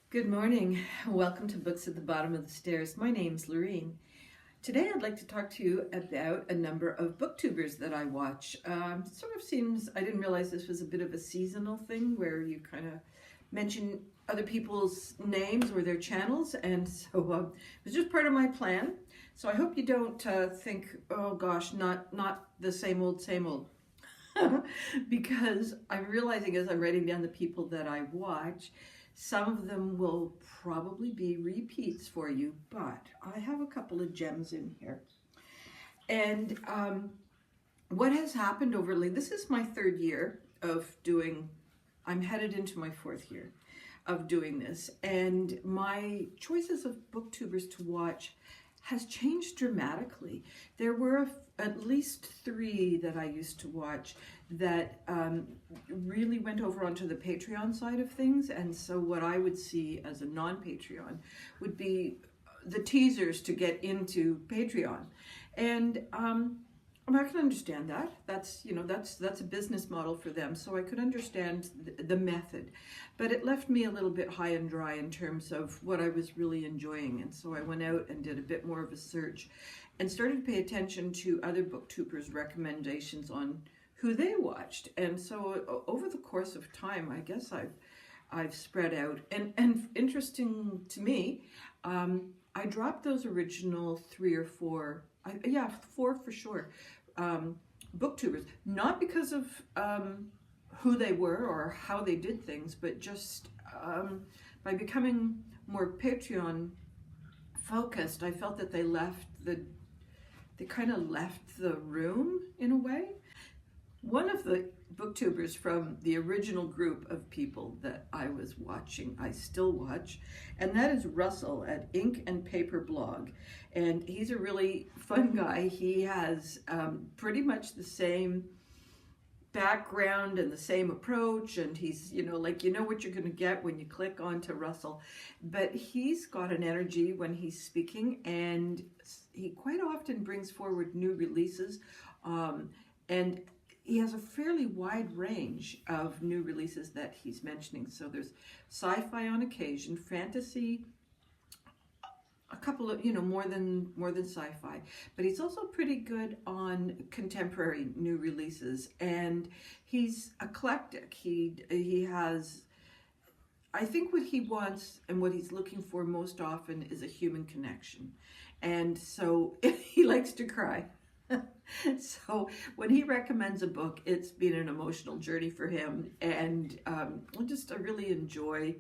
Good morning. Welcome to Books at the Bottom of the Stairs. My name's Lorene. Today I'd like to talk to you about a number of booktubers that I watch. Sort of seems, I didn't realize this was a bit of a seasonal thing where you kind of mention other people's names or their channels, and so it was just part of my plan. So I hope you don't think, oh gosh, not the same old, because I'm realizing as I'm writing down the people that I watch, some of them will probably be repeats for you, but I have a couple of gems in here. And what has happened overly, this is my third year of doing, I'm headed into my fourth year of doing this, and my choices of booktubers to watch has changed dramatically. There were at least three that I used to watch that really went over onto the Patreon side of things, and so what I would see as a non-Patreon would be the teasers to get into Patreon. And I can understand that. That's a business model for them, so I could understand the method. But it left me a little bit high and dry in terms of what I was really enjoying, and so I went out and did a bit more of a search and started to pay attention to other booktubers' recommendations on who they watched. And so over the course of time, I guess I've spread out. And interesting to me, I dropped those original three or four, four for sure, booktubers, not because of who they were or how they did things, but just by becoming more Patreon focused, I felt that they kind of left the room in a way. One of the booktubers from the original group of people that I was watching, I still watch, and that is Russell at Ink and Paper Blog. And he's a really fun guy. He has pretty much the same background and the same approach, and he's, you know what you're going to get when you click onto Russell. But he's got an energy when he's speaking, and he quite often brings forward new releases, and he has a fairly wide range of new releases that he's mentioning. So there's sci-fi on occasion, fantasy, a couple of, more than sci-fi, but he's also pretty good on contemporary new releases, and he's eclectic. He has, I think what he wants and what he's looking for most often is a human connection. And so he likes to cry. So when he recommends a book, it's been an emotional journey for him, and I really enjoy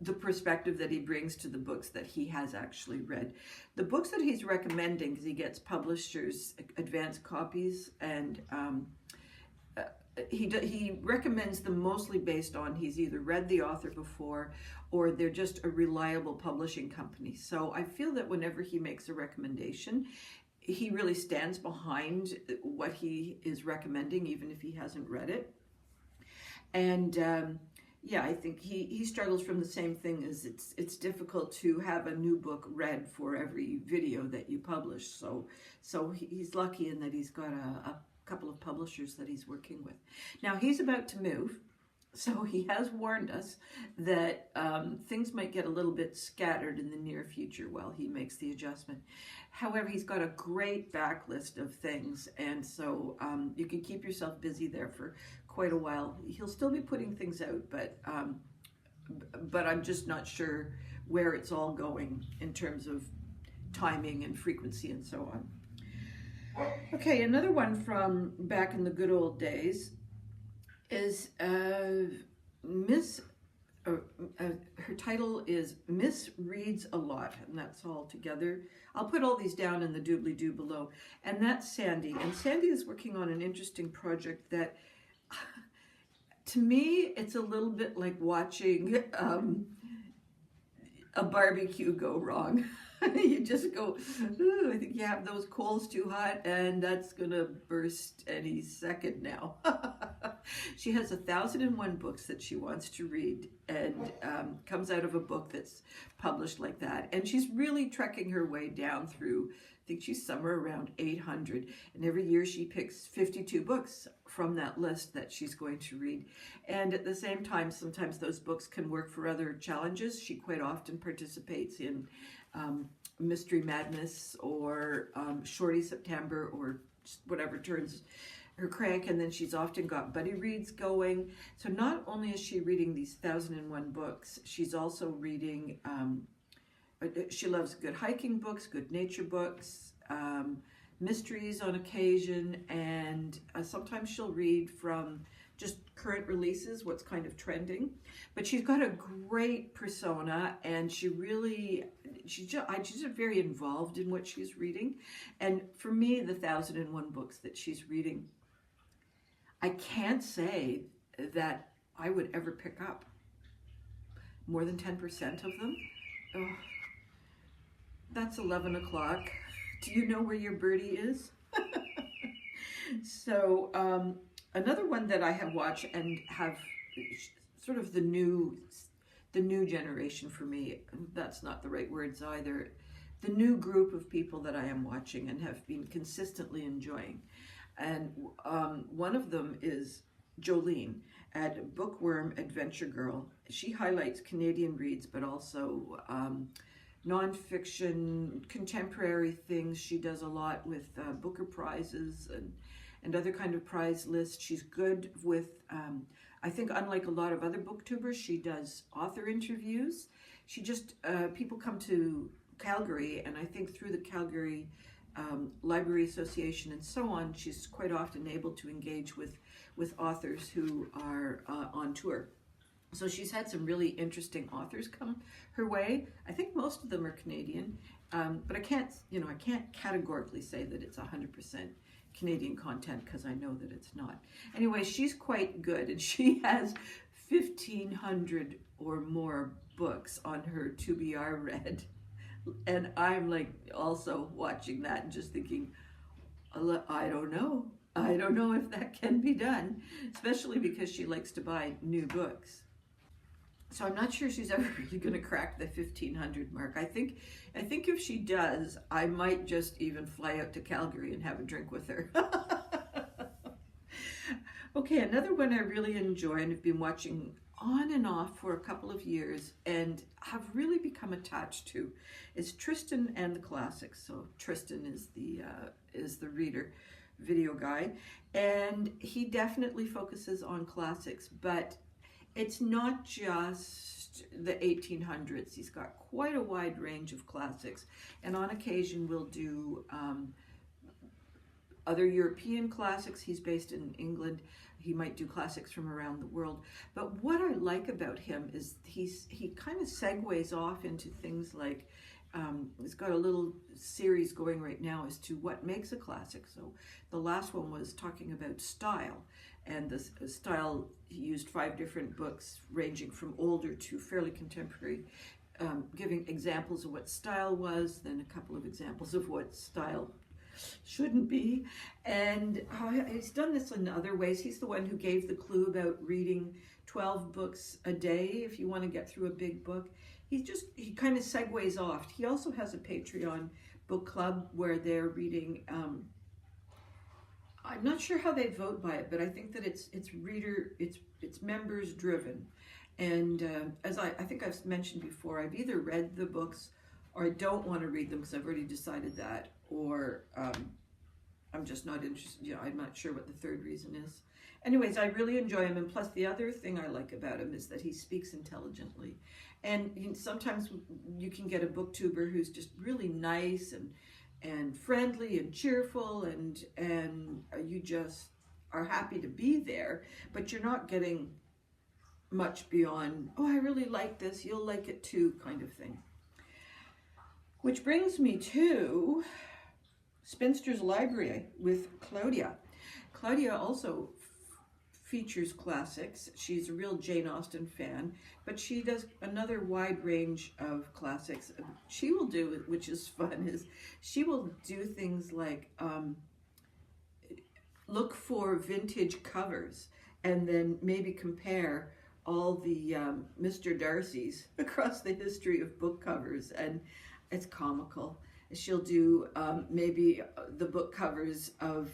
the perspective that he brings to the books that he has actually read. The books that he's recommending, because he gets publishers' advance copies, and he recommends them mostly based on he's either read the author before or they're just a reliable publishing company. So I feel that whenever he makes a recommendation, he really stands behind what he is recommending, even if he hasn't read it. And I think he struggles from the same thing as it's difficult to have a new book read for every video that you publish. So he's lucky in that he's got a couple of publishers that he's working with. Now he's about to move, so he has warned us that things might get a little bit scattered in the near future while he makes the adjustment. However, he's got a great backlist of things, and so you can keep yourself busy there for quite a while. He'll still be putting things out, but I'm just not sure where it's all going in terms of timing and frequency and so on. Okay, another one from back in the good old days is her title is Msreadsalot, and that's all together. I'll put all these down in the doobly-doo below. And that's Sandy. And Sandy is working on an interesting project that, to me, it's a little bit like watching a barbecue go wrong. You just go, ooh, I think you have those coals too hot, and that's gonna burst any second now. She has 1,001 books that she wants to read, and comes out of a book that's published like that. And she's really trekking her way down through think she's somewhere around 800. And every year she picks 52 books from that list that she's going to read. And at the same time, sometimes those books can work for other challenges. She quite often participates in Mystery Madness or Shorty September or whatever turns her crank, and then she's often got buddy reads going. So not only is she reading these 1001 books, she's also reading, she loves good hiking books, good nature books, mysteries on occasion, and sometimes she'll read from just current releases, what's kind of trending. But she's got a great persona, and she's just very involved in what she's reading. And for me, the 1001 books that she's reading, I can't say that I would ever pick up more than 10% of them. Oh, that's 11 o'clock. Do you know where your birdie is? So another one that I have watched and have sort of the new generation for me, that's not the right words either, the new group of people that I am watching and have been consistently enjoying. And one of them is Joleen at Bookworm Adventure Girl. She highlights Canadian reads, but also nonfiction, contemporary things. She does a lot with Booker prizes and other kind of prize lists. She's good with, I think unlike a lot of other booktubers, she does author interviews. She just, people come to Calgary, and I think through the Calgary Library Association and so on, she's quite often able to engage with authors who are on tour. So she's had some really interesting authors come her way. I think most of them are Canadian, but I can't categorically say that it's 100% Canadian content because I know that it's not. Anyway, she's quite good, and she has 1,500 or more books on her to be read. And I'm like also watching that and just thinking, I don't know if that can be done, especially because she likes to buy new books. So I'm not sure she's ever really going to crack the 1,500 mark. I think if she does, I might just even fly out to Calgary and have a drink with her. Okay, another one I really enjoy and have been watching on and off for a couple of years and have really become attached to is Tristan and the Classics. So Tristan is the reader, video guy, and he definitely focuses on classics, but it's not just the 1800s. He's got quite a wide range of classics, and on occasion we'll do other European classics. He's based in England. He might do classics from around the world. But what I like about him is he kind of segues off into things like, he's got a little series going right now as to what makes a classic. So the last one was talking about style, and the style, he used 5 different books ranging from older to fairly contemporary, giving examples of what style was, then a couple of examples of what style shouldn't be. And he's done this in other ways. He's the one who gave the clue about reading 12 books a day if you want to get through a big book. He kind of segues off. He also has a Patreon book club where they're reading, I'm not sure how they vote by it, but I think that it's members driven. And as I think I've mentioned before, I've either read the books or I don't want to read them because I've already decided that, or I'm just not interested. Yeah, I'm not sure what the third reason is. Anyways, I really enjoy him, and plus the other thing I like about him is that he speaks intelligently. And sometimes you can get a booktuber who's just really nice and friendly and cheerful, and you just are happy to be there, but you're not getting much beyond, oh, I really like this, you'll like it too, kind of thing. Which brings me to Spinster's Library with Claudia. Claudia also features classics. She's a real Jane Austen fan, but she does another wide range of classics. She will do, which is fun, is she will do things like look for vintage covers and then maybe compare all the Mr. Darcy's across the history of book covers, and it's comical. She'll do maybe the book covers of,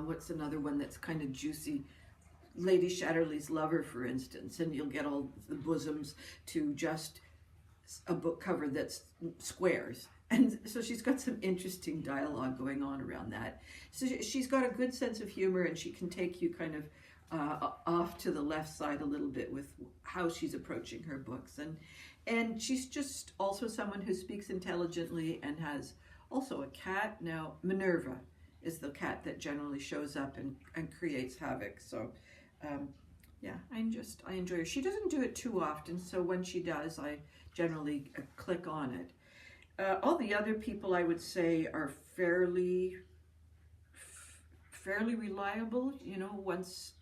what's another one that's kind of juicy? Lady Shatterley's Lover, for instance, and you'll get all the bosoms to just a book cover that's squares. And so she's got some interesting dialogue going on around that. So she's got a good sense of humor, and she can take you kind of off to the left side a little bit with how she's approaching her books. And she's just also someone who speaks intelligently and has also a cat. Now, Minerva is the cat that generally shows up and creates havoc. So yeah, I enjoy her. She doesn't do it too often, so when she does, I generally click on it. All the other people, I would say, are fairly reliable, you know, once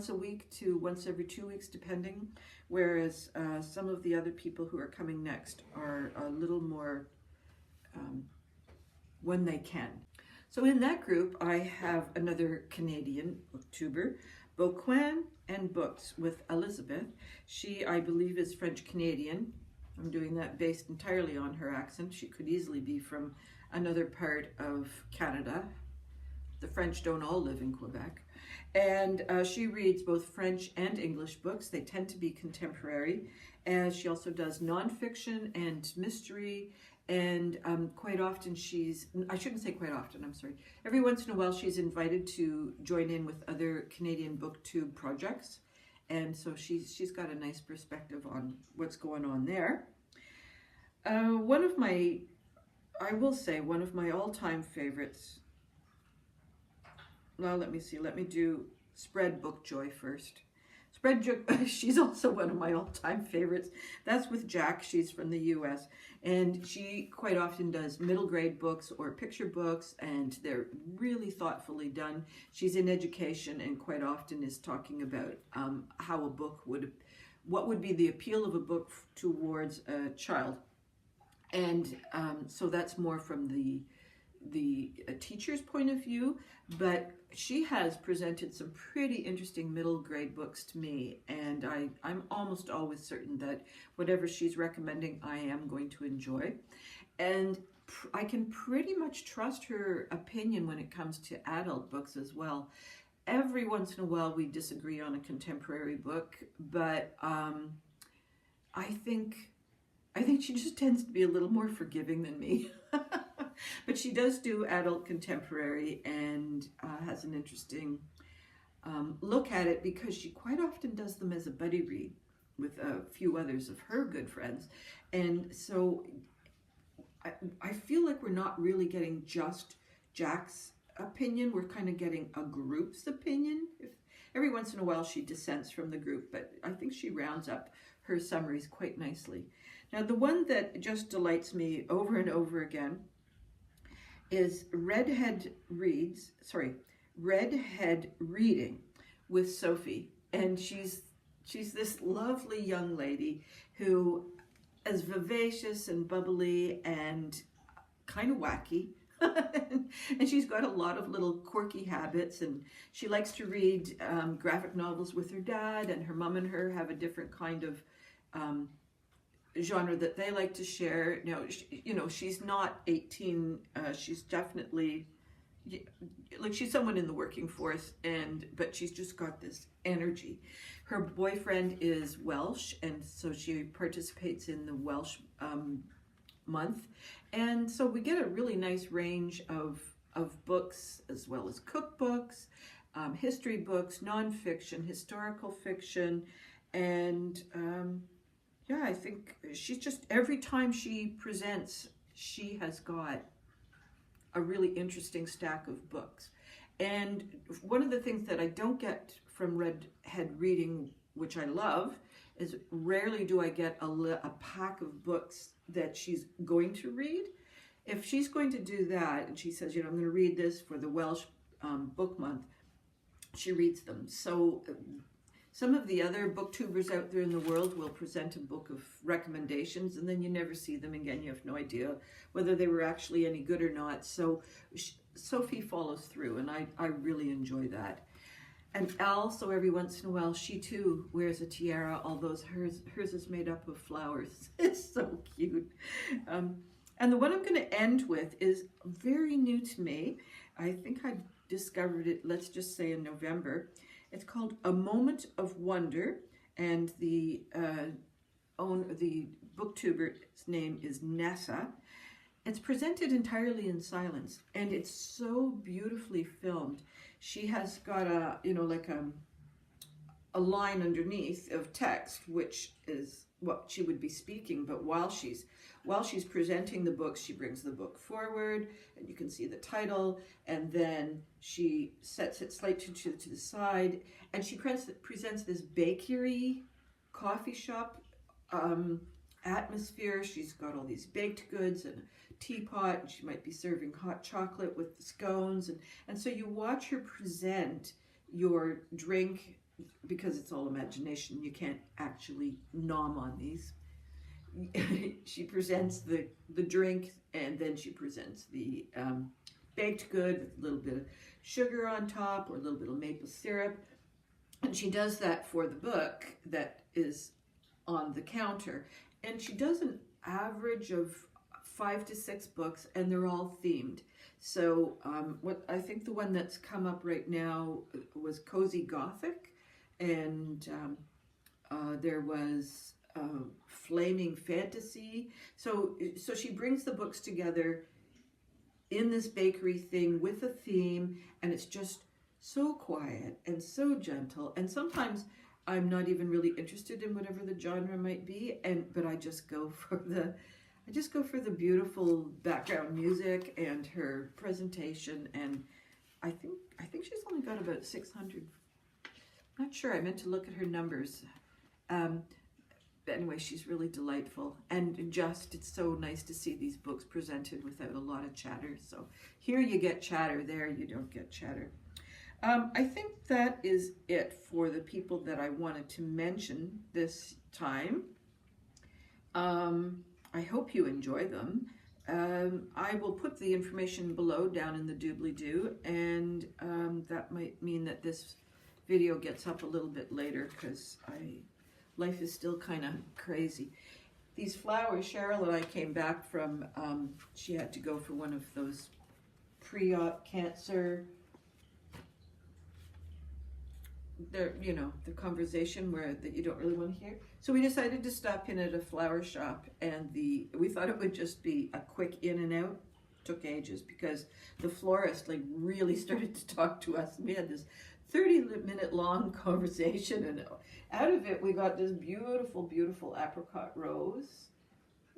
a week to once every 2 weeks, depending. Whereas some of the other people who are coming next are a little more when they can. So in that group, I have another Canadian booktuber, Bouquins and Books with Elisabeth. She, I believe, is French-Canadian. I'm doing that based entirely on her accent. She could easily be from another part of Canada. The French don't all live in Quebec. And she reads both French and English books. They tend to be contemporary. And she also does nonfiction and mystery. And quite often I shouldn't say quite often, I'm sorry. Every once in a while she's invited to join in with other Canadian booktube projects. And so she's got a nice perspective on what's going on there. One of my all-time favorites, well, let me do Spread Book Joy first. Spread Joy, she's also one of my all-time favorites. That's with Jack. She's from the US, and she quite often does middle grade books or picture books, and they're really thoughtfully done. She's in education and quite often is talking about how a book what would be the appeal of a book towards a child. And so that's more from the teacher's point of view, but she has presented some pretty interesting middle grade books to me, and I'm almost always certain that whatever she's recommending I am going to enjoy. And I can pretty much trust her opinion when it comes to adult books as well. Every once in a while we disagree on a contemporary book, but I think she just tends to be a little more forgiving than me. But she does do adult contemporary and has an interesting look at it, because she quite often does them as a buddy read with a few others of her good friends. And so I feel like we're not really getting just Jack's opinion. We're kind of getting a group's opinion. Every once in a while she dissents from the group, but I think she rounds up her summaries quite nicely. Now, the one that just delights me over and over again is Redhead Reading with Sophie. And she's this lovely young lady who is vivacious and bubbly and kind of wacky. And she's got a lot of little quirky habits, and she likes to read graphic novels with her dad, and her mom and her have a different kind of genre that they like to share. Now, you know, she's not 18. She's definitely, like, she's someone in the working force, but she's just got this energy. Her boyfriend is Welsh, and so she participates in the Welsh month. And so we get a really nice range of books, as well as cookbooks, history books, nonfiction, historical fiction, and yeah, I think she's just, every time she presents, she has got a really interesting stack of books. And one of the things that I don't get from Redhead Reading, which I love, is rarely do I get a pack of books that she's going to read. If she's going to do that, and she says, you know, I'm going to read this for the Welsh book month, she reads them. So some of the other booktubers out there in the world will present a book of recommendations, and then you never see them again. You have no idea whether they were actually any good or not. So Sophie follows through, and I really enjoy that. And also, every once in a while, she too wears a tiara, although hers is made up of flowers. It's so cute. And the one I'm going to end with is very new to me. I think I discovered it, let's just say in November. It's called A Moment of Wonder, and the booktuber's name is Nessa. It's presented entirely in silence, and it's so beautifully filmed. She has got a, like a line underneath of text, which is what she would be speaking, but while she's presenting the books, she brings the book forward, and you can see the title, and then she sets it slightly to the side, and she presents this bakery, coffee shop atmosphere. She's got all these baked goods and a teapot, and she might be serving hot chocolate with the scones, and so you watch her present your drink, because it's all imagination. You can't actually nom on these. She presents the drink, and then she presents the baked good with a little bit of sugar on top, or a little bit of maple syrup. And she does that for the book that is on the counter. And she does an average of 5 to 6 books, and they're all themed. So what I think the one that's come up right now was Cozy Gothic, and there was Flaming Fantasy. So she brings the books together in this bakery thing with a theme, and it's just so quiet and so gentle. And sometimes I'm not even really interested in whatever the genre might be, but I just go for the beautiful background music and her presentation. And I think she's only got about 600. Not sure. I meant to look at her numbers. But anyway, she's really delightful, and it's so nice to see these books presented without a lot of chatter. So here you get chatter, there you don't get chatter. I think that is it for the people that I wanted to mention this time. I hope you enjoy them. I will put the information below down in the doobly-doo, and that might mean that this video gets up a little bit later, because life is still kind of crazy. These flowers, Cheryl and I came back from, she had to go for one of those pre-op cancer, the conversation that you don't really want to hear. So we decided to stop in at a flower shop, and we thought it would just be a quick in and out. Took ages, because the florist really started to talk to us. We had this 30-minute long conversation, and out of it we got this beautiful, beautiful apricot rose.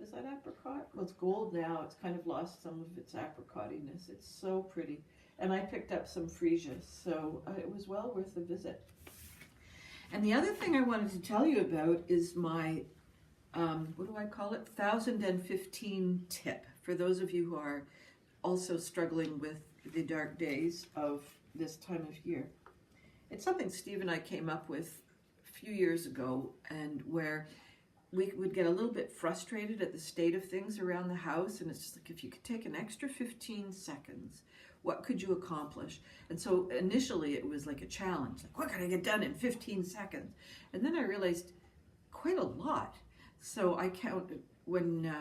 Is that apricot? Well, it's gold now. It's kind of lost some of its apricotiness. It's so pretty. And I picked up some freesias, so it was well worth the visit. And the other thing I wanted to tell you about is my, what do I call it? 1015 tip, for those of you who are also struggling with the dark days of this time of year. It's something Steve and I came up with a few years ago, and where we would get a little bit frustrated at the state of things around the house, and it's just like, if you could take an extra 15 seconds, what could you accomplish? And so initially it was like a challenge, like, what can I get done in 15 seconds? And then I realized quite a lot. So I counted, when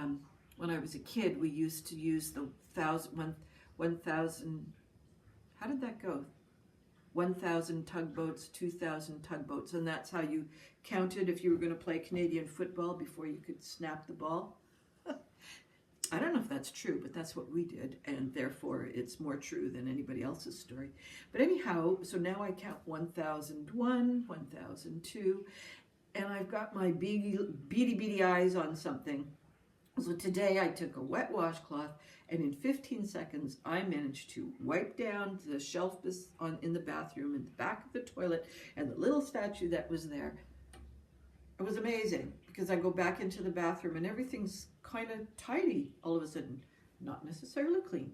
I was a kid, we used to use the 1,000, how did that go? 1,000 tugboats, 2,000 tugboats, and that's how you counted if you were going to play Canadian football before you could snap the ball. I don't know if that's true, but that's what we did, and therefore it's more true than anybody else's story. But anyhow, so now I count 1,001, 1,002, and I've got my beady eyes on something. So today I took a wet washcloth, and in 15 seconds I managed to wipe down the shelf in the bathroom, in the back of the toilet, and the little statue that was there. It was amazing, because I go back into the bathroom and everything's kind of tidy all of a sudden. Not necessarily clean,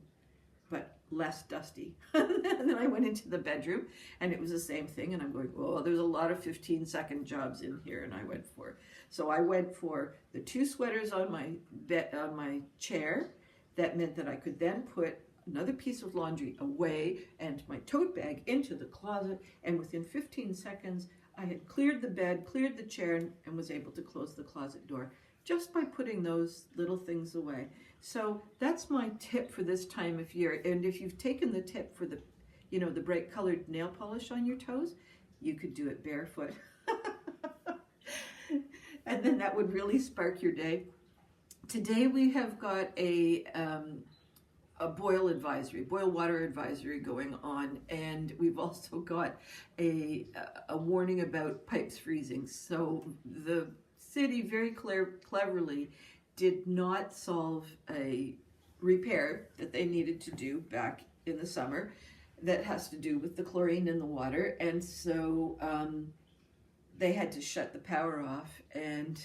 but less dusty. And then I went into the bedroom, and it was the same thing, and I'm going, oh, there's a lot of 15-second jobs in here, and I went for the 2 sweaters on my chair. That meant that I could then put another piece of laundry away and my tote bag into the closet, and within 15 seconds I had cleared the bed, cleared the chair, and was able to close the closet door. just by putting those little things away. So that's my tip for this time of year. And if you've taken the tip for the, the bright colored nail polish on your toes, you could do it barefoot. And then that would really spark your day. Today we have got a boil water advisory going on, and we've also got a warning about pipes freezing. So the city very cleverly did not solve a repair that they needed to do back in the summer that has to do with the chlorine in the water, and so they had to shut the power off and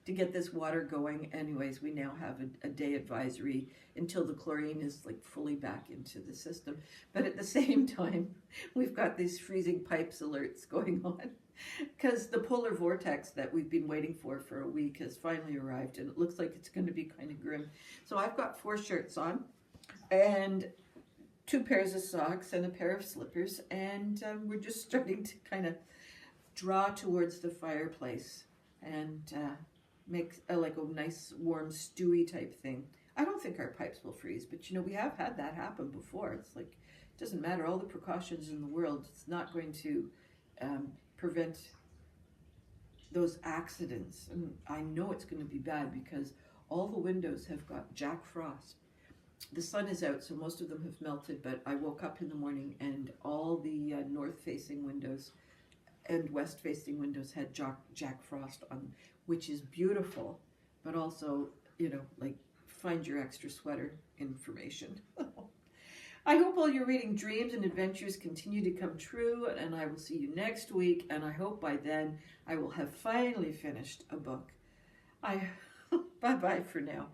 to get this water going. Anyways, we now have a day advisory until the chlorine is like fully back into the system. But at the same time, we've got these freezing pipes alerts going on because the polar vortex that we've been waiting for a week has finally arrived, and it looks like it's going to be kind of grim. So I've got 4 shirts on and 2 pairs of socks and a pair of slippers, and we're just starting to kind of draw towards the fireplace and make like a nice warm stewy type thing. I don't think our pipes will freeze, but we have had that happen before. It's like, it doesn't matter, all the precautions in the world, it's not going to prevent those accidents. And I know it's going to be bad because all the windows have got Jack Frost. The sun is out, so most of them have melted, but I woke up in the morning and all the north-facing windows and west-facing windows had Jack Frost on, which is beautiful, but also, like, find your extra sweater information. I hope all your reading dreams and adventures continue to come true, and I will see you next week, and I hope by then I will have finally finished a book. Bye-bye for now.